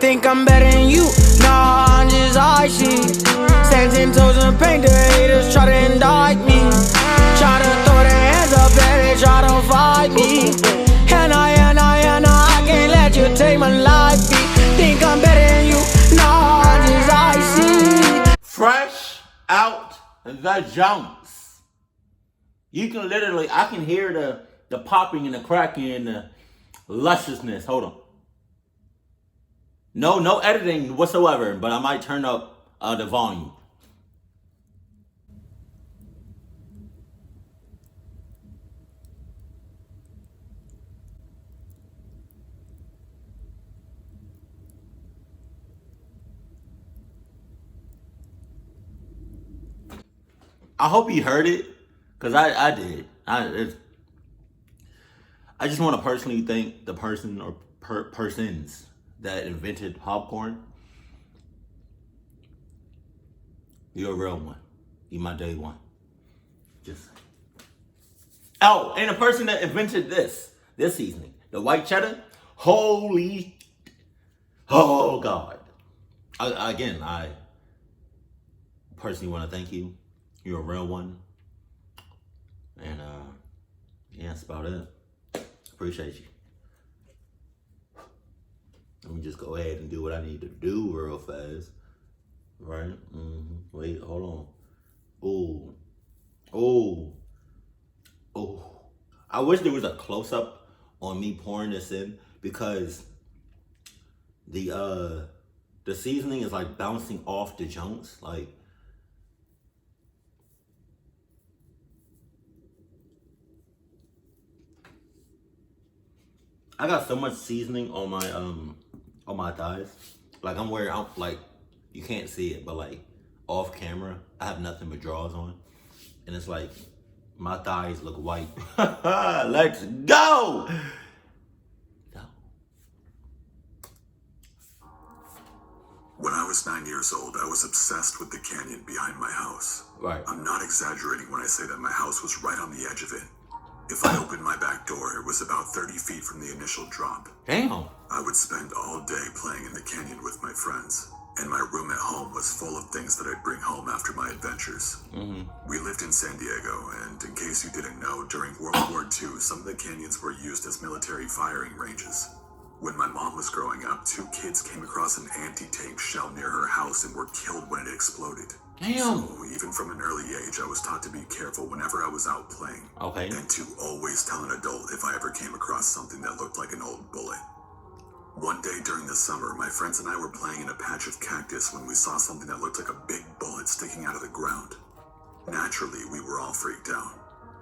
think I'm better than you. Nah, I'm just icy. Stand 10 toes and paint, the haters try to indict me. Try to throw their hands up and they try to fight me. And I can't let you take my life. Think I'm better than you. Nah, I'm just icy. Fresh out the Jones. You can literally, I can hear the popping and the cracking and the lusciousness. Hold on. No editing whatsoever, but I might turn up the volume. I hope you heard it, because I did. I just want to personally thank the person or persons that invented popcorn. You're a real one. You my day one. Just. Oh, and the person that invented this seasoning, the white cheddar. Holy. Oh God. I personally want to thank you. You're a real one. And yeah, that's about it. Appreciate you. Let me just go ahead and do what I need to do real fast. Right? Wait, hold on. Oh. I wish there was a close-up on me pouring this in, because the seasoning is like bouncing off the junks. Like, I got so much seasoning on my thighs. Like I'm like, you can't see it, but like off camera, I have nothing but drawers on. And it's like, my thighs look white. Let's go! When I was 9 years old, I was obsessed with the canyon behind my house. Right. I'm not exaggerating when I say that my house was right on the edge of it. If I opened my back door, it was about 30 feet from the initial drop. Damn. I would spend all day playing in the canyon with my friends, and my room at home was full of things that I'd bring home after my adventures. We lived in San Diego, and in case you didn't know, during World War II, some of the canyons were used as military firing ranges. When my mom was growing up, 2 kids came across an anti-tank shell near her house and were killed when it exploded. Damn. So even from an early age, I was taught to be careful whenever I was out playing. Okay. And to always tell an adult if I ever came across something that looked like an old bullet. One day during the summer, my friends and I were playing in a patch of cactus when we saw something that looked like a big bullet sticking out of the ground. Naturally, we were all freaked out.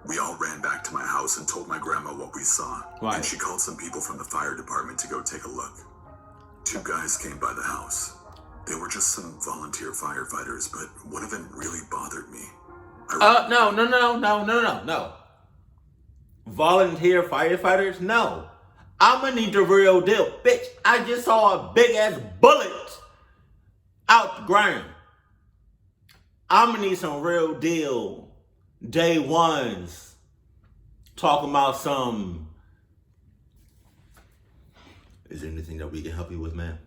We all ran back to my house and told my grandma what we saw. Right. And she called some people from the fire department to go take a look. 2 guys came by the house. They were just some volunteer firefighters, but one of them really bothered me. No. Volunteer firefighters? No. I'ma need the real deal. Bitch, I just saw a big ass bullet out the ground. I'ma need some real deal day ones. Talking about some. Is there anything that we can help you with, man?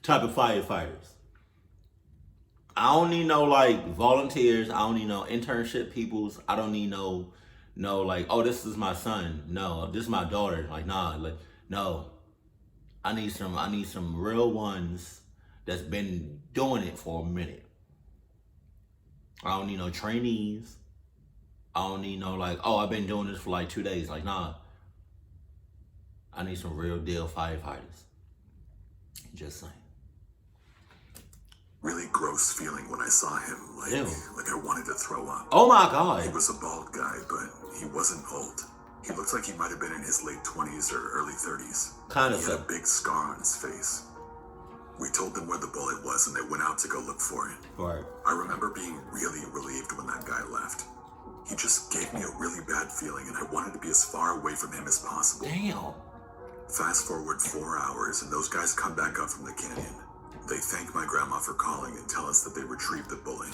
Type of firefighters. I don't need no like volunteers. I don't need no internship peoples. I don't need no like, oh, this is my son. No, this is my daughter. Like, nah, like, no. I need some real ones that's been doing it for a minute. I don't need no trainees. I don't need no like, oh, I've been doing this for like 2 days. Like, nah. I need some real deal firefighters. Just saying. Really gross feeling when I saw him, like I wanted to throw up. Oh my God. He was a bald guy, but he wasn't old. He looked like he might have been in his late 20s or early 30s. Kind of. He had a big scar on his face. We told them where the bullet was and they went out to go look for it. Right. I remember being really relieved when that guy left. He just gave me a really bad feeling and I wanted to be as far away from him as possible. Damn. Fast forward 4 hours and those guys come back up from the canyon. They thank my grandma for calling and tell us that they retrieved the bullet.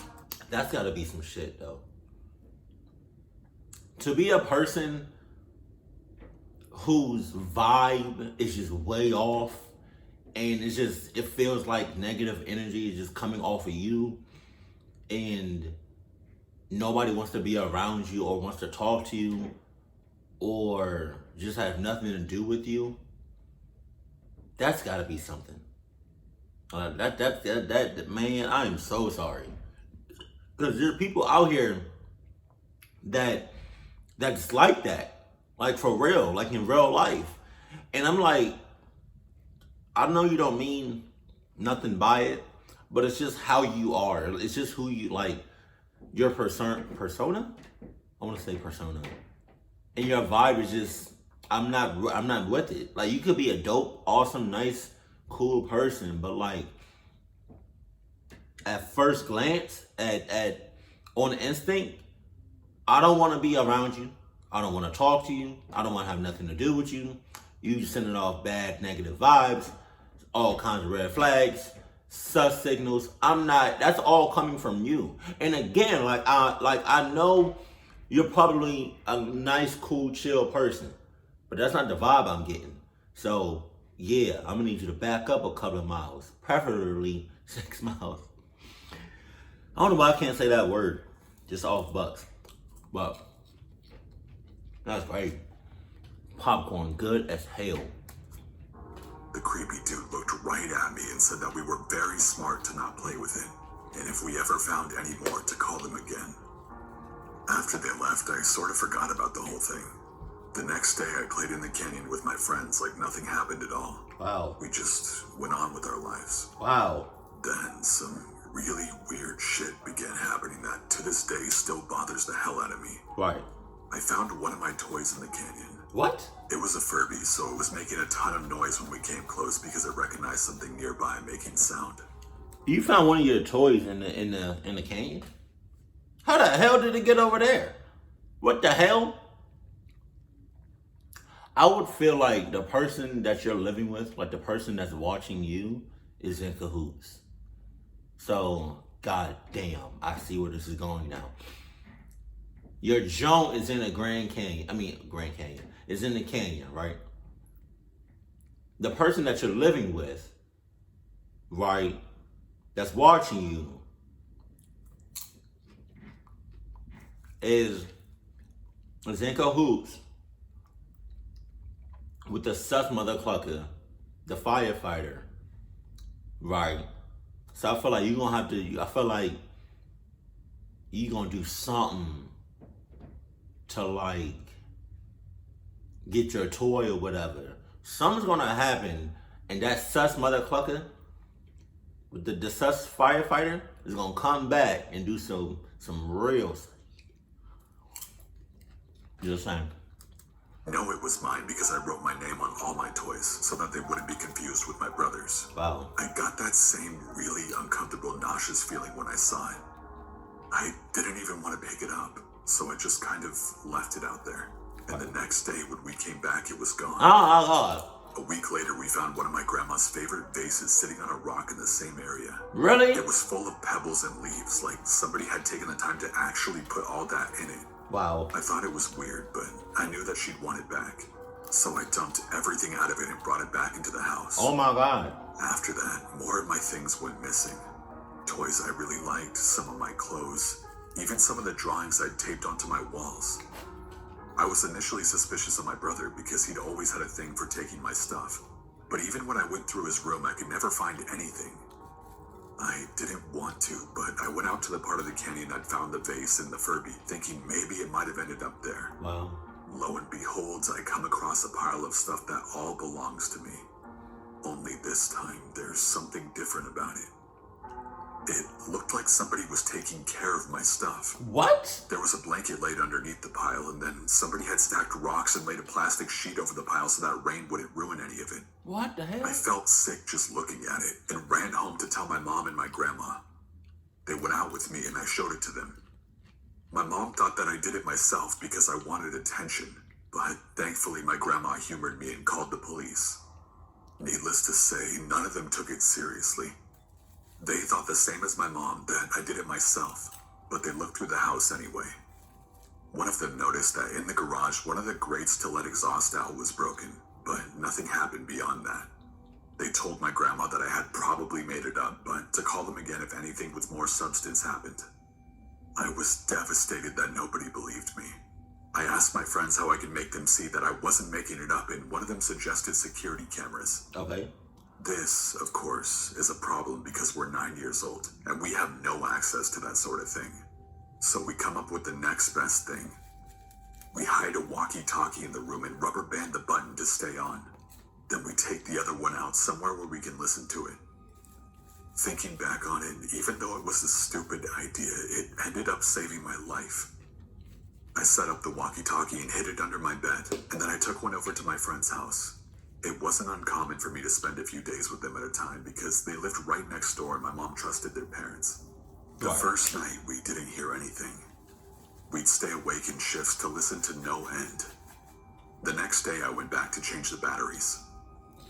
That's gotta be some shit though. To be a person whose vibe is just way off and it feels like negative energy is just coming off of you, and nobody wants to be around you or wants to talk to you or just have nothing to do with you, that's got to be something. That man, I am so sorry, because there are people out here that's like that, like for real, like in real life, and I'm like, I know you don't mean nothing by it, but it's just how you are. It's just who you like. Your persona. I want to say persona, and your vibe is just. I'm not with it. Like, you could be a dope, awesome, nice, cool person, but like at first glance, at on instinct, I don't want to be around you. I don't want to talk to you. I don't want to have nothing to do with you. You sending off bad, negative vibes, all kinds of red flags, sus signals. I'm not. That's all coming from you. And again, I know you're probably a nice, cool, chill person, but that's not the vibe I'm getting. So yeah, I'm gonna need you to back up a couple of miles, preferably 6 miles. I don't know why I can't say that word, just off bucks, but that's great. Popcorn, good as hell. The creepy dude looked right at me and said that we were very smart to not play with it, and if we ever found any more, to call them again. After they left, I sort of forgot about the whole thing. The next day, I played in the canyon with my friends like nothing happened at all. Wow. We just went on with our lives. Wow. Then some really weird shit began happening that to this day still bothers the hell out of me. Right. I found one of my toys in the canyon. What? It was a Furby, so it was making a ton of noise when we came close because it recognized something nearby making sound. You found one of your toys in the canyon? How the hell did it get over there? What the hell? I would feel like the person that you're living with, like the person that's watching you, is in cahoots. So, god damn, I see where this is going now. Your joint is in a Grand Canyon. Is in the canyon, right? The person that you're living with, right, that's watching you, is in cahoots with the sus mother clucker, the firefighter, right? So I feel like you're gonna do something to like get your toy or whatever. Something's gonna happen, and that sus mother clucker with the sus firefighter is gonna come back and do some real stuff. Just saying. No, it was mine because I wrote my name on all my toys so that they wouldn't be confused with my brother's. Wow. I got that same really uncomfortable, nauseous feeling when I saw it. I didn't even want to pick it up, so I just kind of left it out there. And the next day when we came back, it was gone. A week later, we found one of my grandma's favorite vases sitting on a rock in the same area. Really? It was full of pebbles and leaves, like somebody had taken the time to actually put all that in it. Wow. I thought it was weird, but I knew that she'd want it back. So I dumped everything out of it and brought it back into the house. Oh my god. After that, more of my things went missing. Toys I really liked, some of my clothes, even some of the drawings I'd taped onto my walls. I was initially suspicious of my brother because he'd always had a thing for taking my stuff. But even when I went through his room, I could never find anything. I didn't want to, but I went out to the part of the canyon I'd found the vase and the Furby, thinking maybe it might have ended up there. Wow. Lo and behold, I come across a pile of stuff that all belongs to me. Only this time, there's something different about it. It looked like somebody was taking care of my stuff. What? There was a blanket laid underneath the pile, and then somebody had stacked rocks and laid a plastic sheet over the pile so that rain wouldn't ruin any of it. What the hell? I felt sick just looking at it and ran home to tell my mom and my grandma. They went out with me and I showed it to them. My mom thought that I did it myself because I wanted attention, but thankfully my grandma humored me and called the police. Needless to say, none of them took it seriously. They thought the same as my mom, that I did it myself, but they looked through the house anyway. One of them noticed that in the garage, one of the grates to let exhaust out was broken, but nothing happened beyond that. They only told my grandma that I had probably made it up, but to call them again if anything with more substance happened. I was devastated that nobody believed me. I asked my friends how I could make them see that I wasn't making it up, and one of them suggested security cameras. Okay. This, of course, is a problem because we're 9 years old, and we have no access to that sort of thing. So we come up with the next best thing. We hide a walkie-talkie in the room and rubber band the button to stay on. Then we take the other one out somewhere where we can listen to it. Thinking back on it, even though it was a stupid idea, it ended up saving my life. I set up the walkie-talkie and hid it under my bed, and then I took one over to my friend's house. It wasn't uncommon for me to spend a few days with them at a time because they lived right next door and my mom trusted their parents. The first night, we didn't hear anything. We'd stay awake in shifts to listen to no end. The next day, I went back to change the batteries.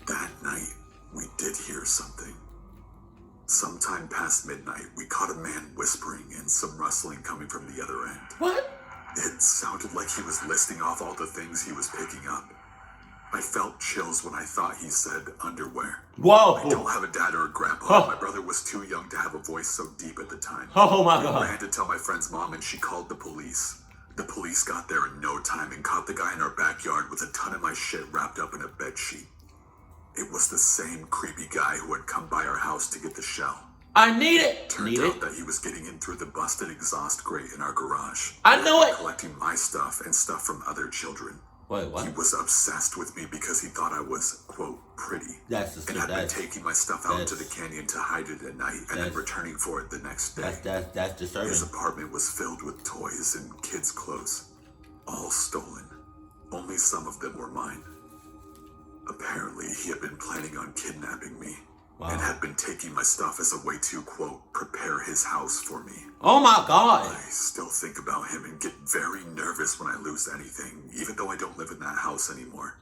That night, we did hear something. Sometime past midnight, we caught a man whispering and some rustling coming from the other end. What? It sounded like he was listing off all the things he was picking up. I felt chills when I thought he said underwear. Whoa! I don't have a dad or a grandpa. My brother was too young to have a voice so deep at the time. Oh my I God. ran to tell my friend's mom and she called the police. The police got there in no time and caught the guy in our backyard with a ton of my shit wrapped up in a bed sheet. It was the same creepy guy who had come by our house to get the shell. I need it. Turned out that he was getting in through the busted exhaust grate in our garage. I know it. Collecting my stuff and stuff from other children. Wait, what? He was obsessed with me because he thought I was, quote, pretty. That's the and had been taking my stuff out into the canyon to hide it at night and then returning for it the next day. That's disturbing. His apartment was filled with toys and kids' clothes. All stolen. Only some of them were mine. Apparently, he had been planning on kidnapping me. Wow. And had been taking my stuff as a way to, quote, prepare his house for me. Oh my God. I still think about him and get very nervous when I lose anything, even though I don't live in that house anymore.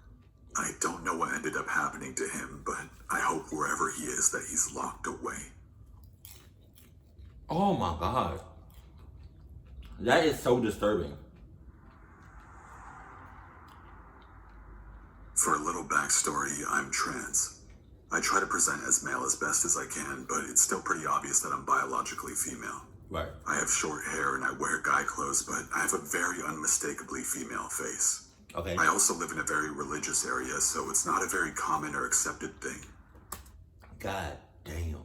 I don't know what ended up happening to him, but I hope wherever he is that he's locked away. Oh my God. That is so disturbing. For a little backstory, I'm trans. I try to present as male as best as I can, but it's still pretty obvious that I'm biologically female. Right. I have short hair and I wear guy clothes, but I have a very unmistakably female face. Okay. I also live in a very religious area, so it's not a very common or accepted thing. God damn.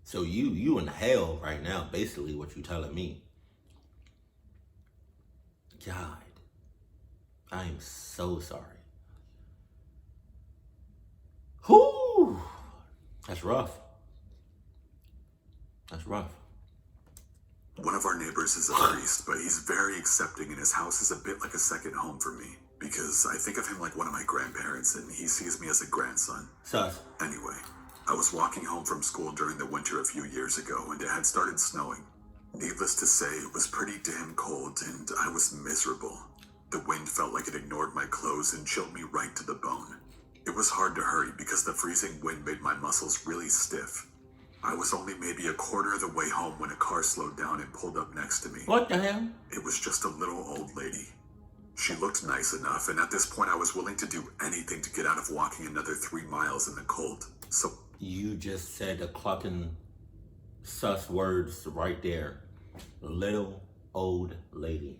So you in hell right now, basically what you telling me. God. I am so sorry. Whew. That's rough. That's rough. One of our neighbors is a priest, but he's very accepting and his house is a bit like a second home for me because I think of him like one of my grandparents and he sees me as a grandson. Sus. Anyway, I was walking home from school during the winter a few years ago and it had started snowing. Needless to say, it was pretty damn cold and I was miserable. The wind felt like it ignored my clothes and chilled me right to the bone. It was hard to hurry because the freezing wind made my muscles really stiff. I was only maybe a quarter of the way home when a car slowed down and pulled up next to me. What the hell? It was just a little old lady. She looked nice enough, and at this point I was willing to do anything to get out of walking another 3 miles in the cold. So you just said the clucking sus words right there. Little old lady.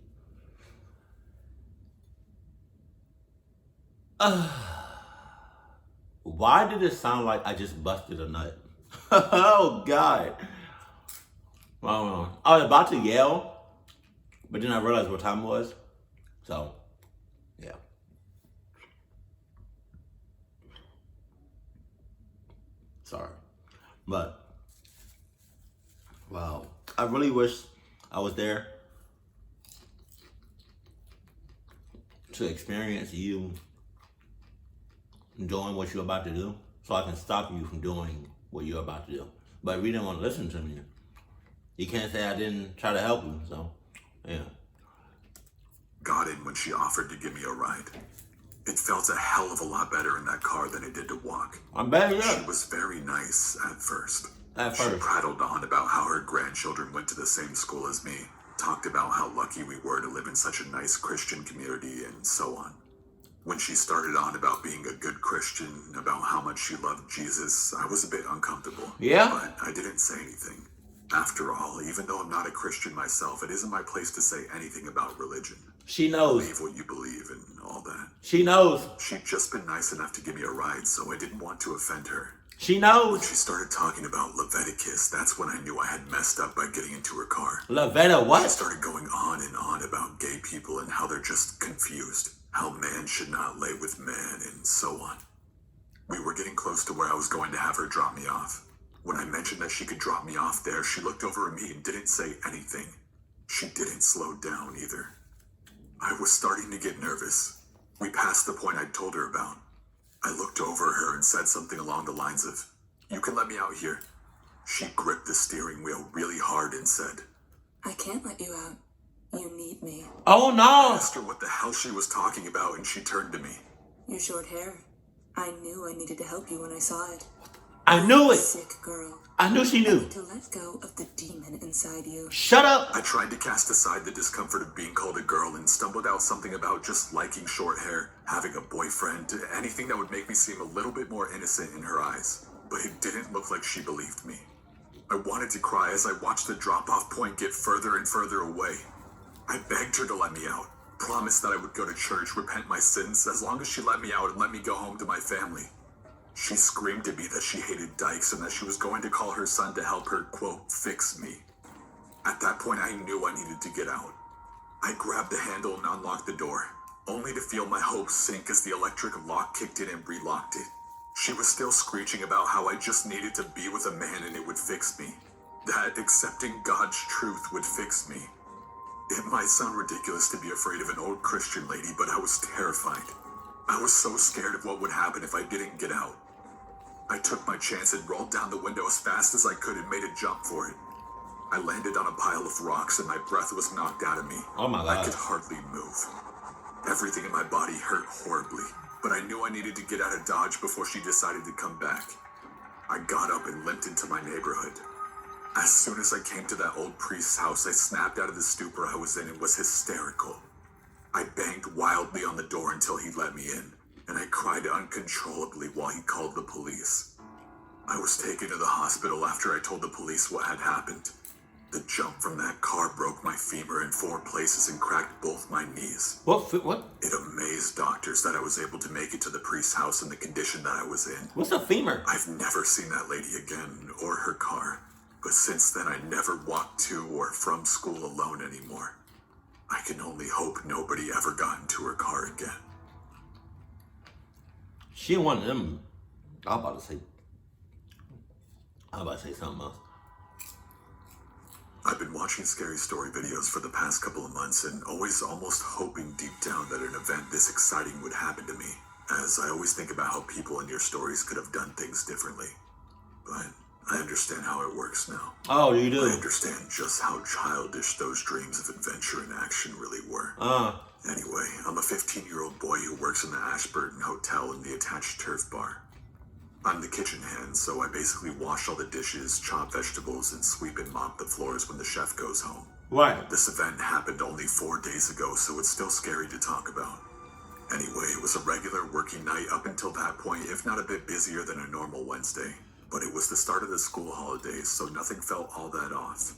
Why did it sound like I just busted a nut? Oh God. I don't know. I was about to yell, but then I realized what time it was. So, yeah. Sorry. But, wow. I really wish I was there to experience you doing what you're about to do, so I can stop you from doing what you're about to do. But if you didn't want to listen to me, you can't say I didn't try to help you, so, yeah. Got in when she offered to give me a ride. It felt a hell of a lot better in that car than it did to walk. I'm better, yeah. She was very nice at first. At She first. prattled on about how her grandchildren went to the same school as me, talked about how lucky we were to live in such a nice Christian community, and so on. When she started on about being a good Christian, about how much she loved Jesus, I was a bit uncomfortable. Yeah? But I didn't say anything. After all, even though I'm not a Christian myself, it isn't my place to say anything about religion. She knows. Believe what you believe and all that. She knows. She'd just been nice enough to give me a ride, so I didn't want to offend her. She When knows. she started talking about Leviticus, that's when I knew I had messed up by getting into her car. Lavetta, She what? started going on and on about gay people and how they're just confused, how man should not lay with man, and so on. We were getting close to where I was going to have her drop me off. When I mentioned that she could drop me off there, she looked over at me and didn't say anything. She didn't slow down either. I was starting to get nervous. We passed the point I'd told her about. I looked over at her and said something along the lines of, "You can let me out here." She gripped the steering wheel really hard and said, I can't let you out. You need me. Oh I no. asked her what the hell she was talking about, and she turned to me. Your short hair. I knew I needed to help you when I saw it. I knew it. Sick girl. I knew she knew. To let go of the demon inside you. Shut up. I tried to cast aside the discomfort of being called a girl and stumbled out something about just liking short hair, having a boyfriend, anything that would make me seem a little bit more innocent in her eyes. But it didn't look like she believed me. I wanted to cry as I watched the drop-off point get further and further away. I begged her to let me out, promised that I would go to church, repent my sins, as long as she let me out and let me go home to my family. She screamed at me that she hated dykes and that she was going to call her son to help her, quote, fix me. At that point, I knew I needed to get out. I grabbed the handle and unlocked the door, only to feel my hopes sink as the electric lock kicked in and relocked it. She was still screeching about how I just needed to be with a man and it would fix me. That accepting God's truth would fix me. It might sound ridiculous to be afraid of an old Christian lady, but I was terrified. I was so scared of what would happen if I didn't get out. I took my chance and rolled down the window as fast as I could and made a jump for it. I landed on a pile of rocks and my breath was knocked out of me. Oh my I God. could hardly move. Everything in my body hurt horribly, but I knew I needed to get out of Dodge before she decided to come back. I got up and limped into my neighborhood. As soon as I came to that old priest's house, I snapped out of the stupor I was in and was hysterical. I banged wildly on the door until he let me in, and I cried uncontrollably while he called the police. I was taken to the hospital after I told the police what had happened. The jump from that car broke my femur in 4 places and cracked both my knees. What? It amazed doctors that I was able to make it to the priest's house in the condition that I was in. What's a femur? I've never seen that lady again or her car, but since then I never walked to or from school alone anymore. I can only hope nobody ever got into her car again. She ain't one of them. I'm about to say something else. I've been watching scary story videos for the past couple of months and always almost hoping deep down that an event this exciting would happen to me, as I always think about how people in your stories could have done things differently. But I understand how it works now. Oh, you I do? understand just how childish those dreams of adventure and action really were. Anyway, I'm a 15-year-old boy who works in the Ashburton Hotel in the attached turf bar. I'm the kitchen hand, so I basically wash all the dishes, chop vegetables, and sweep and mop the floors when the chef goes home. Right. This event happened only 4 days ago, so it's still scary to talk about. Anyway, it was a regular working night up until that point, if not a bit busier than a normal Wednesday. But it was the start of the school holidays, so nothing felt all that off.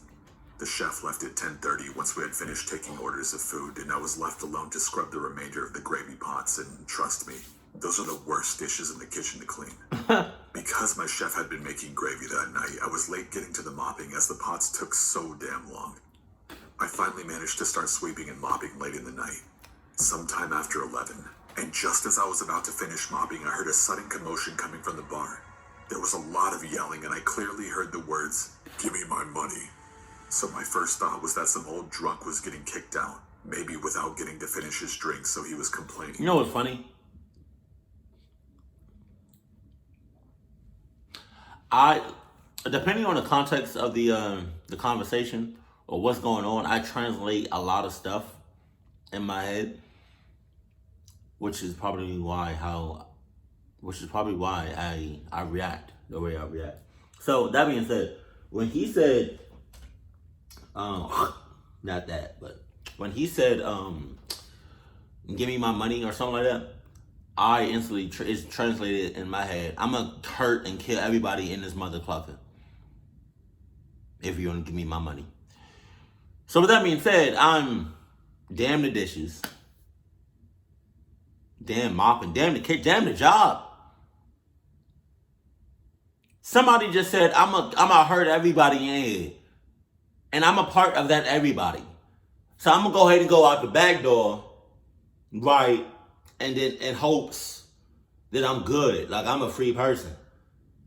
The chef left at 10:30 once we had finished taking orders of food, and I was left alone to scrub the remainder of the gravy pots, and trust me, those are the worst dishes in the kitchen to clean. Because my chef had been making gravy that night, I was late getting to the mopping as the pots took so damn long. I finally managed to start sweeping and mopping late in the night, sometime after 11, and just as I was about to finish mopping, I heard a sudden commotion coming from the bar. There was a lot of yelling, and I clearly heard the words, "Give me my money." So my first thought was that some old drunk was getting kicked out, maybe without getting to finish his drink, so he was complaining. You know what's funny? Depending on the context of the conversation or what's going on, I translate a lot of stuff in my head, which is probably why I react the way I react. So that being said, when he said, not that, but when he said, "Give me my money" or something like that, I instantly, it's translated in my head, I'm gonna hurt and kill everybody in this mother clucker if you don't give me my money. So with that being said, I'm damn the dishes, damn mopping, damn the kid, damn the job. Somebody just said, I'm gonna hurt everybody in here. And I'm a part of that everybody. So I'm gonna go ahead and go out the back door, right? And then in hopes that I'm good. Like I'm a free person.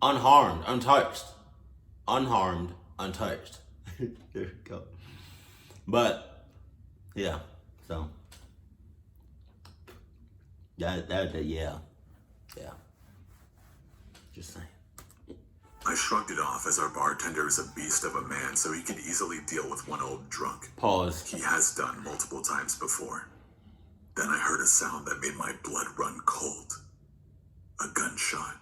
Unharmed, untouched. Unharmed, untouched. There we go. But, yeah. So. Yeah. Just saying. I shrugged it off as our bartender is a beast of a man, so he could easily deal with one old drunk. Pause. He has done multiple times before. Then I heard a sound that made my blood run cold. A gunshot.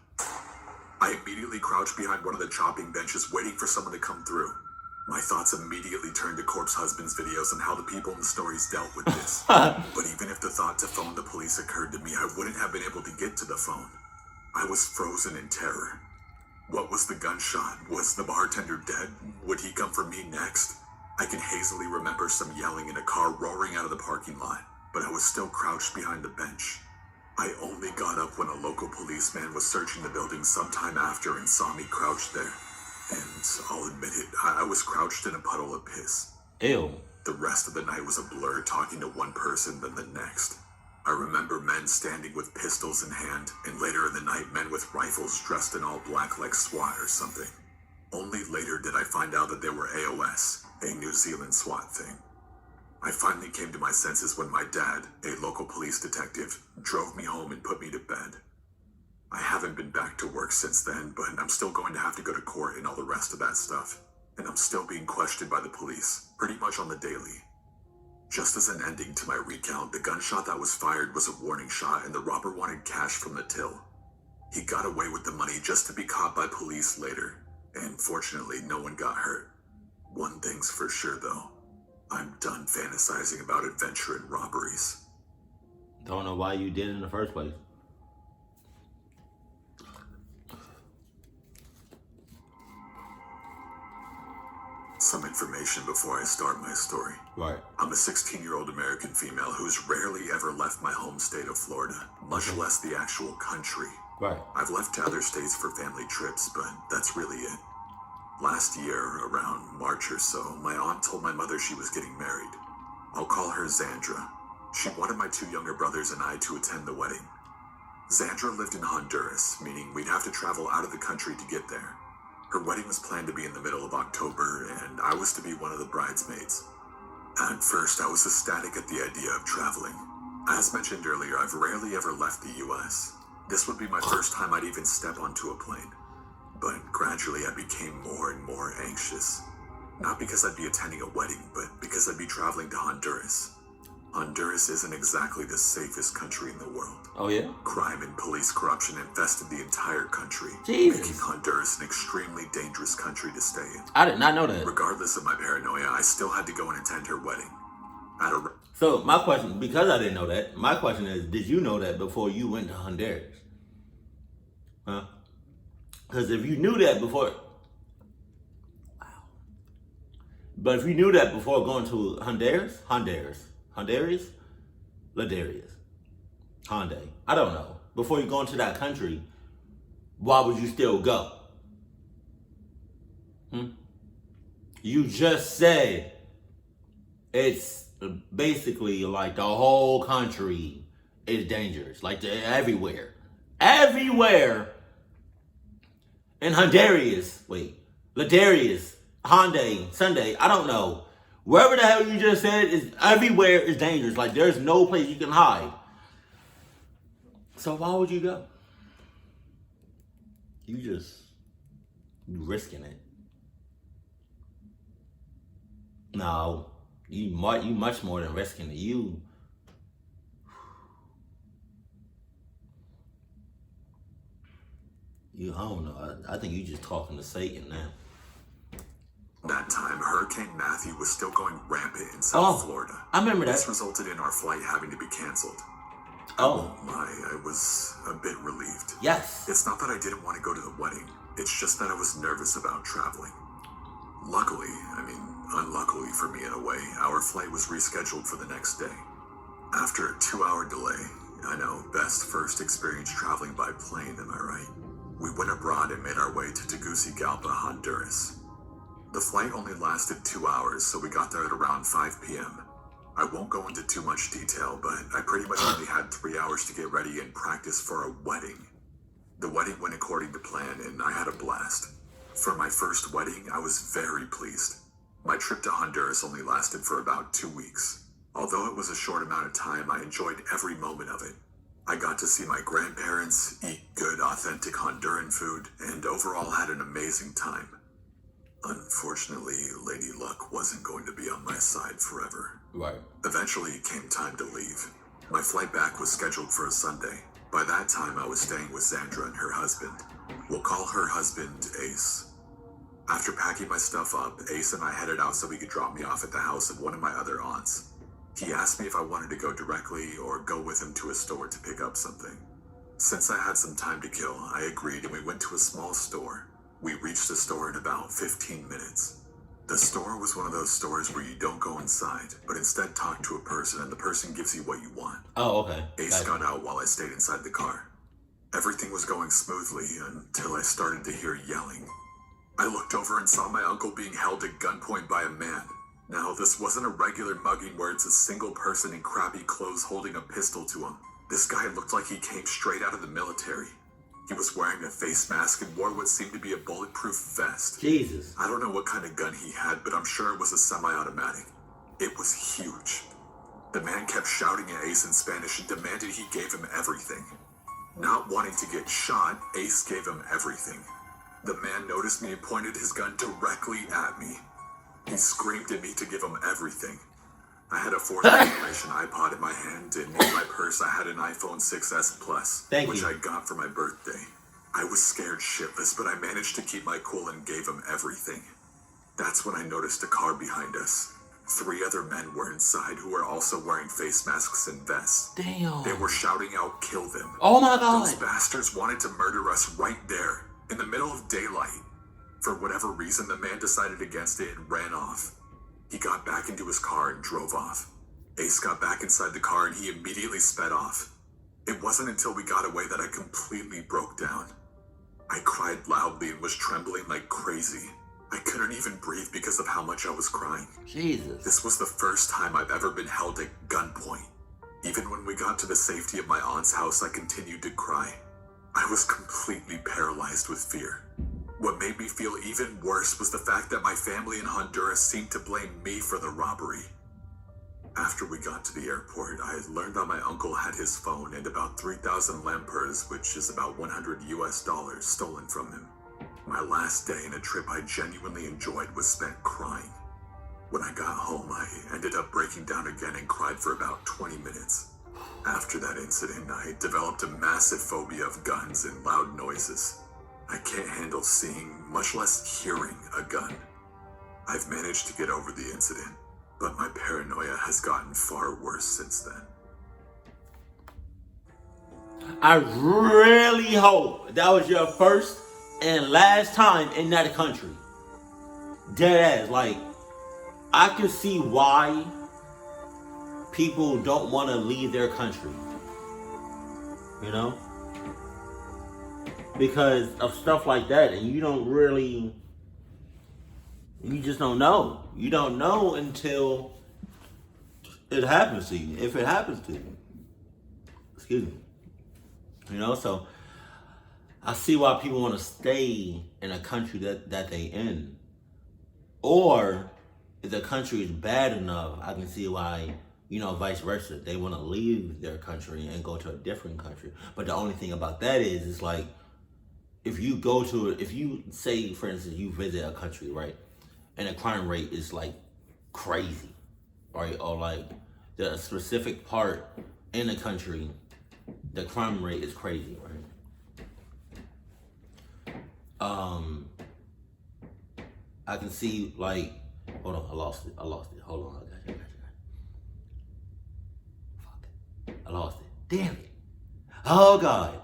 I immediately crouched behind one of the chopping benches, waiting for someone to come through. My thoughts immediately turned to Corpse Husband's videos and how the people in the stories dealt with this. But even if the thought to phone the police occurred to me, I wouldn't have been able to get to the phone. I was frozen in terror. What was the gunshot? Was the bartender dead? Would he come for me next? I can hazily remember some yelling in a car roaring out of the parking lot, but I was still crouched behind the bench. I only got up when a local policeman was searching the building sometime after and saw me crouched there. And I'll admit it, I was crouched in a puddle of piss. Ew. The rest of the night was a blur, talking to one person then the next. I remember men standing with pistols in hand, and later in the night, men with rifles dressed in all black like SWAT or something. Only later did I find out that they were AOS, a New Zealand SWAT thing. I finally came to my senses when my dad, a local police detective, drove me home and put me to bed. I haven't been back to work since then, but I'm still going to have to go to court and all the rest of that stuff. And I'm still being questioned by the police, pretty much on the daily. Just as an ending to my recount, the gunshot that was fired was a warning shot and the robber wanted cash from the till. He got away with the money just to be caught by police later, and fortunately no one got hurt. One thing's for sure though, I'm done fantasizing about adventure and robberies. Don't know why you did it in the first place. Some information before I start my story. Right. I'm a 16-year-old American female who's rarely ever left my home state of Florida, much less the actual country. Right. I've left to other states for family trips, but that's really it. Last year, around March or so, my aunt told my mother she was getting married. I'll call her Xandra. She wanted my two younger brothers and I to attend the wedding. Xandra lived in Honduras, meaning we'd have to travel out of the country to get there. Her wedding was planned to be in the middle of October, and I was to be one of the bridesmaids. At first, I was ecstatic at the idea of traveling. As mentioned earlier, I've rarely ever left the US. This would be my first time I'd even step onto a plane. But gradually I became more and more anxious. Not because I'd be attending a wedding, but because I'd be traveling to Honduras. Honduras isn't exactly the safest country in the world. Oh yeah? Crime and police corruption infested the entire country, Jesus. making Honduras an extremely dangerous country to stay in. I did not know that. Regardless of my paranoia, I still had to go and attend her wedding. So my question, because I didn't know that, my question is, did you know that before you went to Honduras? Huh? Because if you knew that before, wow. But if you knew that before going to Honduras, Ladarius, Hyundai, I don't know. Before you go into that country, why would you still go? You just said it's basically like the whole country is dangerous. Like everywhere. Everywhere in Honduras, Ladarius, Hyundai, Sunday, I don't know. Wherever the hell you just said is everywhere is dangerous. Like there's no place you can hide. So why would you go? You risking it. No, you much more than risking it. I don't know. I think you just talking to Satan now. That time, Hurricane Matthew was still going rampant in South Florida. I remember that. This resulted in our flight having to be canceled. I won't lie, I was a bit relieved. Yes. It's not that I didn't want to go to the wedding. It's just that I was nervous about traveling. Luckily, unluckily for me in a way, our flight was rescheduled for the next day. After a 2-hour delay, I know, best first experience traveling by plane, am I right? We went abroad and made our way to Tegucigalpa, Honduras. The flight only lasted 2 hours, so we got there at around 5 p.m. I won't go into too much detail, but I pretty much only had 3 hours to get ready and practice for a wedding. The wedding went according to plan, and I had a blast. For my first wedding, I was very pleased. My trip to Honduras only lasted for about 2 weeks. Although it was a short amount of time, I enjoyed every moment of it. I got to see my grandparents, eat good, authentic Honduran food, and overall had an amazing time. Unfortunately, Lady Luck wasn't going to be on my side forever. Right. Eventually, it came time to leave. My flight back was scheduled for a Sunday. By that time, I was staying with Sandra and her husband. We'll call her husband Ace. After packing my stuff up, Ace and I headed out so he could drop me off at the house of one of my other aunts. He asked me if I wanted to go directly or go with him to a store to pick up something. Since I had some time to kill, I agreed and we went to a small store. We reached the store in about 15 minutes. The store was one of those stores where you don't go inside, but instead talk to a person and the person gives you what you want. Oh, okay. Ace got out while I stayed inside the car. Everything was going smoothly until I started to hear yelling. I looked over and saw my uncle being held at gunpoint by a man. Now, this wasn't a regular mugging where it's a single person in crappy clothes holding a pistol to him. This guy looked like he came straight out of the military. He was wearing a face mask and wore what seemed to be a bulletproof vest. Jesus. I don't know what kind of gun he had, but I'm sure it was a semi-automatic. It was huge. The man kept shouting at Ace in Spanish and demanded he gave him everything. Not wanting to get shot, Ace gave him everything. The man noticed me and pointed his gun directly at me. He screamed at me to give him everything. I had a 4th generation iPod in my hand, and in my purse I had an iPhone 6S Plus, which I got for my birthday. I was scared shitless, but I managed to keep my cool and gave him everything. That's when I noticed a car behind us. 3 other men were inside who were also wearing face masks and vests. Damn. They were shouting out, "Kill them." Oh my God. Those bastards wanted to murder us right there, in the middle of daylight. For whatever reason, the man decided against it and ran off. He got back into his car and drove off. Ace got back inside the car and he immediately sped off. It wasn't until we got away that I completely broke down. I cried loudly and was trembling like crazy. I couldn't even breathe because of how much I was crying. Jesus. This was the first time I've ever been held at gunpoint. Even when we got to the safety of my aunt's house, I continued to cry. I was completely paralyzed with fear. What made me feel even worse was the fact that my family in Honduras seemed to blame me for the robbery. After we got to the airport, I had learned that my uncle had his phone and about 3,000 lempiras, which is about $100 US, stolen from him. My last day in a trip I genuinely enjoyed was spent crying. When I got home, I ended up breaking down again and cried for about 20 minutes. After that incident, I developed a massive phobia of guns and loud noises. I can't handle seeing, much less hearing, a gun. I've managed to get over the incident, but my paranoia has gotten far worse since then. I really hope that was your first and last time in that country. Dead ass. Like, I can see why people don't want to leave their country. You know? Because of stuff like that, and you just don't know. You don't know until it happens to you, if it happens to you. Excuse me. You know, so I see why people want to stay in a country that they in. Or if the country is bad enough, I can see why, vice versa. They want to leave their country and go to a different country. But the only thing about that is, it's like, if you say, for instance, you visit a country, right, and the crime rate is like crazy, right, or like the specific part in the country, the crime rate is crazy, right? I can see, like, hold on, I lost it. Hold on, I got you. Fuck it, I lost it. Damn it. Oh God.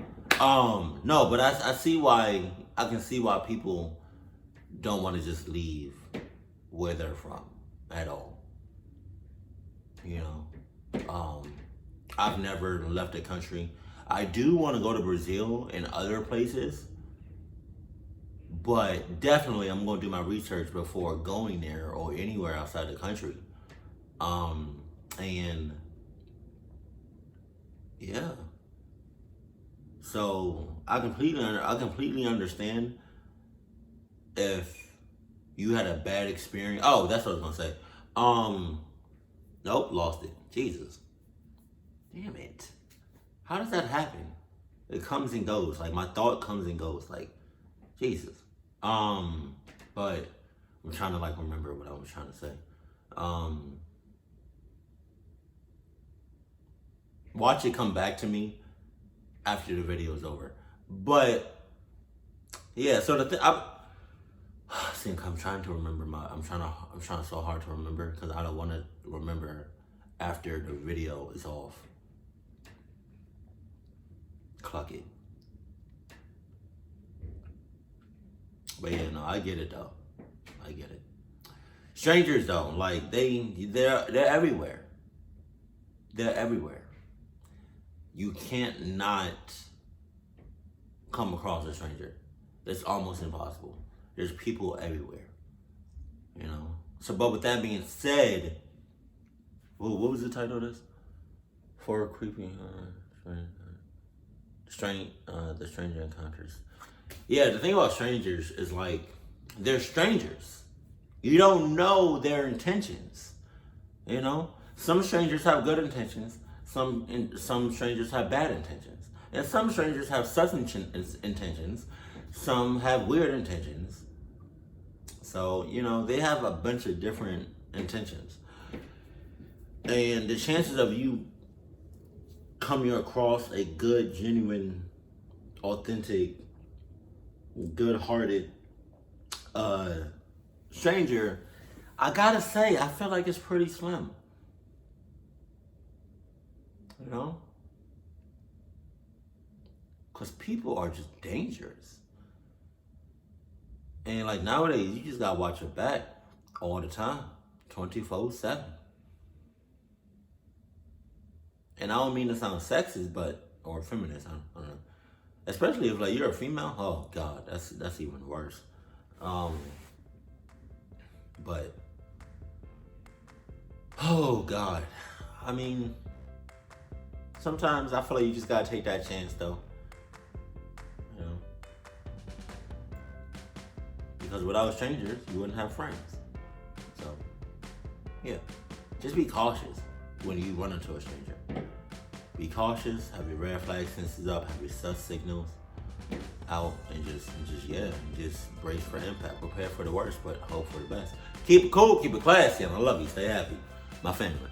No, but I see why. I can see why people don't want to just leave where they're from at all. You know, I've never left the country. I do want to go to Brazil and other places, but definitely I'm going to do my research before going there or anywhere outside the country. And yeah. So I completely understand if you had a bad experience. Oh, that's what I was gonna say. Nope, lost it. Jesus. Damn it. How does that happen? It comes and goes. Like, my thought comes and goes. Like, Jesus. But I'm trying to, like, remember what I was trying to say. Watch it come back to me after the video is over. But, yeah, so the thing, I'm trying to remember I'm trying so hard to remember because I don't want to remember after the video is off. Cluck it. But yeah, no, I get it though. I get it. Strangers though, like they're everywhere. They're everywhere. You can't not come across a stranger. It's almost impossible. There's people everywhere, you know. So, but with that being said, what was the title of this? For creepy, the stranger encounters. Yeah, the thing about strangers is like they're strangers. You don't know their intentions. You know, some strangers have good intentions. Some strangers have bad intentions, and some strangers have such intentions. Some have weird intentions. So, you know, they have a bunch of different intentions. And the chances of you coming across a good, genuine, authentic, good-hearted stranger, I gotta say, I feel like it's pretty slim. You know? Because people are just dangerous. And like nowadays, you just gotta watch your back all the time, 24/7. And I don't mean to sound sexist, or feminist. I don't know. Especially if like you're a female. Oh God, that's even worse. But oh God, I mean, sometimes I feel like you just gotta take that chance though. Because without strangers, you wouldn't have friends. So, yeah. Just be cautious when you run into a stranger. Be cautious, have your red flag senses up, have your sus signals out, and just brace for impact. Prepare for the worst, but hope for the best. Keep it cool, keep it classy, and I love you. Stay happy. My family.